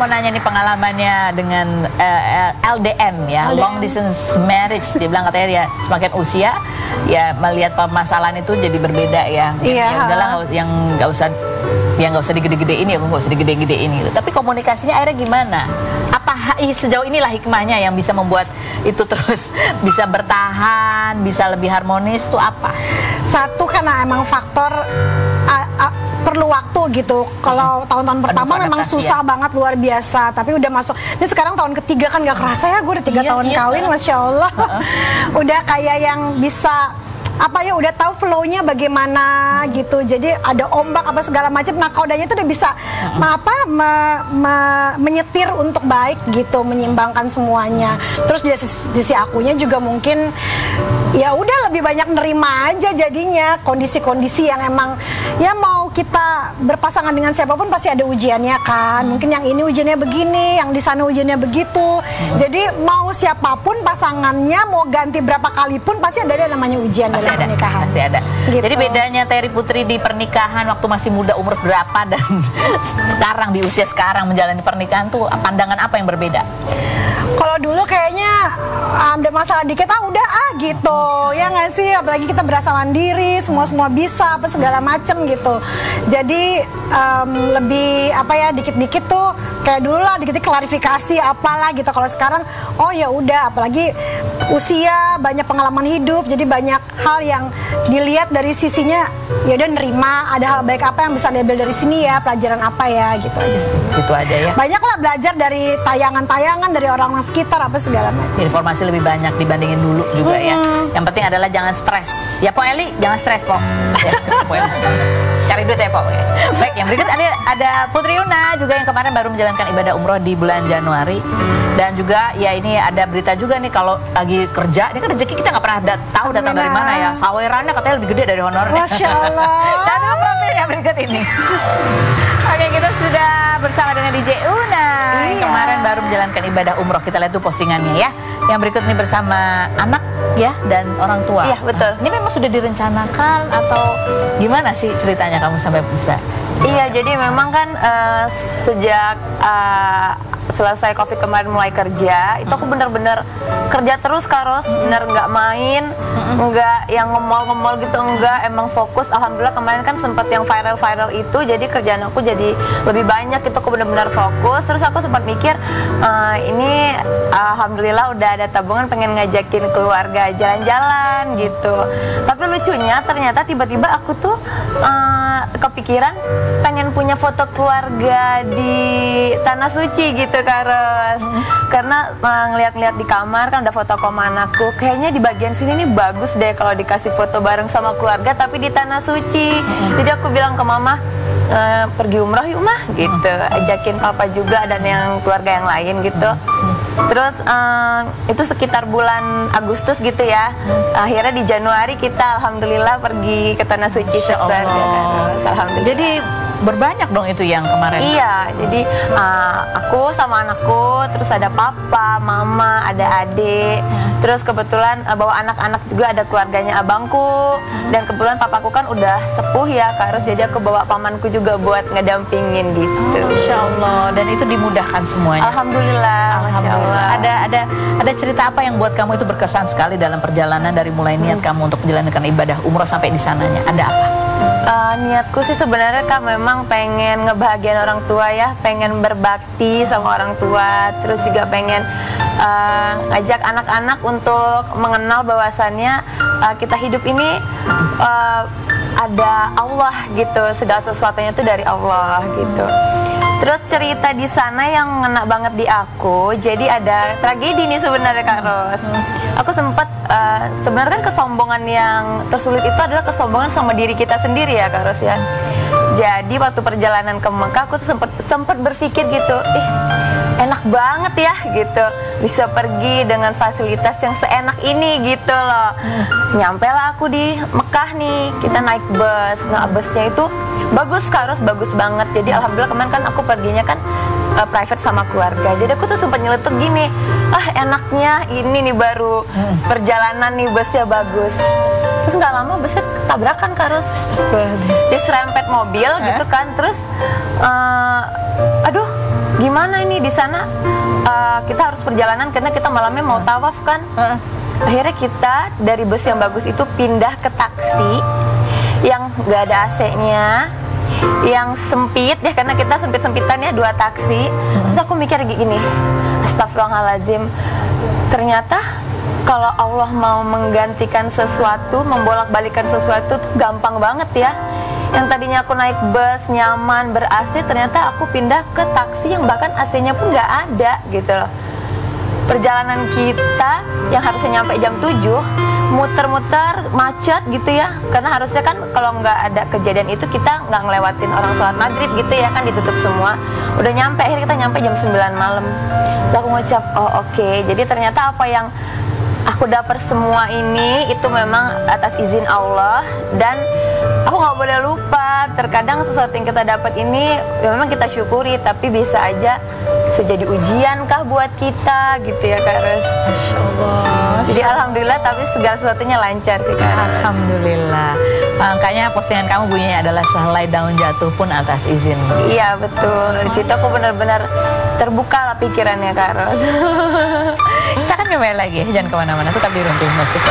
mau nanya nih pengalamannya dengan LDM ya, LDM. long distance marriage. Dia bilang katanya ya semakin usia ya melihat permasalahan itu jadi berbeda ya. Iya. Ya udahlah yang nggak usah digede-gedein ya, nggak usah digede-gedein gitu. Tapi komunikasinya akhirnya gimana? Apa sejauh inilah hikmahnya yang bisa membuat itu terus bisa bertahan, bisa lebih harmonis itu apa? Satu karena emang faktor perlu waktu gitu. Kalau tahun-tahun pertama memang susah banget, luar biasa. Tapi udah masuk. Ini sekarang tahun ketiga kan gak kerasa ya, gue udah 3 tahun kawin, Masya Allah. Udah kayak yang bisa apa ya, udah tahu flow-nya bagaimana gitu. Jadi ada ombak apa segala macam. Nah, kodanya itu udah bisa menyetir untuk baik gitu, menyeimbangkan semuanya. Terus di sisi akunya juga mungkin ya udah lebih banyak nerima aja jadinya kondisi-kondisi yang emang ya mau kita berpasangan dengan siapapun pasti ada ujiannya kan. Mungkin yang ini ujiannya begini, yang di sana ujiannya begitu. Jadi mau siapapun pasangannya, mau ganti berapa kali pun pasti ada namanya ujian dalam pernikahan. Masih ada. Gitu. Jadi bedanya Terry Putri di pernikahan waktu masih muda umur berapa dan sekarang di usia sekarang menjalani pernikahan tuh pandangan apa yang berbeda? Kalau dulu kayaknya ada masalah dikit udah gitu ya nggak sih, apalagi kita berasa mandiri, semua bisa apa segala macem gitu. Jadi lebih apa ya, dikit-dikit tuh kayak dulu lah, dikit-dikit klarifikasi apalah gitu. Kalau sekarang oh ya udah, apalagi usia, banyak pengalaman hidup, jadi banyak hal yang dilihat dari sisinya. Ya udah nerima, ada hal baik apa yang bisa diambil dari sini ya, pelajaran apa ya, gitu aja sih. Itu aja ya. Banyak lah belajar dari tayangan-tayangan, dari orang sekitar apa segala macam. Informasi lebih banyak dibandingin dulu juga ya. Yang penting adalah jangan stres. Ya Pok Eli, jangan stres Pok. Ya, cari duit ya Pok. Baik, yang berikut ada Putri Yuna juga yang kemarin baru menjalankan ibadah umroh di bulan Januari. Dan juga ya ini ada berita juga nih, kalau lagi kerja, ini kan rezeki kita nggak pernah tahu datang dari mana ya. Sawerannya katanya lebih gede dari honornya. Masya Allah. Dan profilnya berikut ini. Oke, kita sudah bersama dengan DJ Una yang kemarin baru menjalankan ibadah umroh. Kita lihat tuh postingannya ya. Yang berikut ini bersama anak ya dan orang tua. Iya, betul. Ini memang sudah direncanakan atau gimana sih ceritanya kamu sampai bisa? Iya, jadi memang kan sejak selesai COVID kemarin mulai kerja, itu aku bener-bener kerja terus Kak Ros, bener nggak main, nggak yang ngemol-ngemol gitu, enggak, emang fokus. Alhamdulillah kemarin kan sempat yang viral-viral itu, jadi kerjaan aku jadi lebih banyak, itu aku bener-bener fokus. Terus aku sempat mikir, ini alhamdulillah udah ada tabungan, pengen ngajakin keluarga jalan-jalan gitu. Tapi lucunya ternyata tiba-tiba aku tuh kepikiran pengen punya foto keluarga di Tanah Suci gitu Kak Ros. Karena ngeliat-ngeliat di kamar kan ada foto koma anakku, kayaknya di bagian sini nih bagus deh kalau dikasih foto bareng sama keluarga tapi di Tanah Suci. Jadi aku bilang ke mama, pergi umroh yuk mah gitu, ajakin papa juga dan yang keluarga yang lain gitu. Terus itu sekitar bulan Agustus gitu ya. Akhirnya di Januari kita alhamdulillah pergi ke Tanah Suci sekeluarga. Alhamdulillah. Jadi berbanyak dong itu yang kemarin. Iya, jadi aku sama anakku, terus ada papa, mama, ada adik, terus kebetulan bawa anak-anak juga, ada keluarganya abangku, dan kebetulan papaku kan udah sepuh ya Kak Ros, jadi aku bawa pamanku juga buat ngedampingin gitu. Masya Allah, dan itu dimudahkan semuanya. Alhamdulillah, Masya Allah. Ada cerita apa yang buat kamu itu berkesan sekali dalam perjalanan dari mulai niat kamu untuk menjalankan ibadah umroh sampai di sananya? Ada apa? Niatku sih sebenarnya Kak memang pengen ngebahagiain orang tua ya, pengen berbakti sama orang tua, terus juga pengen ngajak anak-anak untuk mengenal bahwasannya kita hidup ini ada Allah gitu, segala sesuatunya itu dari Allah gitu. Terus cerita di sana yang ngena banget di aku, jadi ada tragedi nih sebenarnya Kak Ros. Aku sempat sebenarnya kan kesombongan yang tersulit itu adalah kesombongan sama diri kita sendiri ya Kak Ros ya. Jadi waktu perjalanan ke Mekah aku tuh sempat berpikir gitu, enak banget ya gitu, bisa pergi dengan fasilitas yang seenak ini gitu loh. Nyampe lah aku di Mekah nih, kita naik bus. Nah busnya itu bagus Kak Ros, bagus banget. Jadi alhamdulillah kemarin kan aku perginya kan private sama keluarga. Jadi aku tuh sempat nyeletuk gini, enaknya ini nih baru perjalanan nih, busnya bagus. Terus nggak lama busnya tabrakan Kak Ros, diserempet mobil gitu kan. Terus aduh gimana ini di sana kita harus perjalanan karena kita malamnya mau tawaf kan. Akhirnya kita dari bus yang bagus itu pindah ke taksi yang gak ada AC-nya, yang sempit ya, karena kita sempit-sempitan ya 2 taksi. Terus aku mikir gini, astagfirullahaladzim, ternyata kalau Allah mau menggantikan sesuatu, membolak-balikan sesuatu tuh gampang banget ya. Yang tadinya aku naik bus nyaman ber-AC, ternyata aku pindah ke taksi yang bahkan AC-nya pun gak ada gitu loh. Perjalanan kita yang harusnya nyampe jam 7 muter-muter macet gitu ya, karena harusnya kan kalau nggak ada kejadian itu kita nggak ngelewatin orang sholat maghrib gitu ya, kan ditutup semua. Udah nyampe, akhirnya kita nyampe jam 9 malam. Terus aku ngucap, oh oke, jadi ternyata apa yang aku dapat semua ini itu memang atas izin Allah. Dan aku nggak boleh lupa, terkadang sesuatu yang kita dapat ini ya memang kita syukuri, tapi bisa aja bisa jadi ujian kah buat kita gitu ya Kak Ros. Jadi alhamdulillah, tapi segala sesuatunya lancar sih Kak Ros. Alhamdulillah. Makanya postingan kamu bunyinya adalah sehelai daun jatuh pun atas izin. Iya betul. Di situ aku benar-benar terbuka lah pikirannya Kak Ros. Kita akan kembali lagi, jangan kemana-mana, tetap di Runting Musik.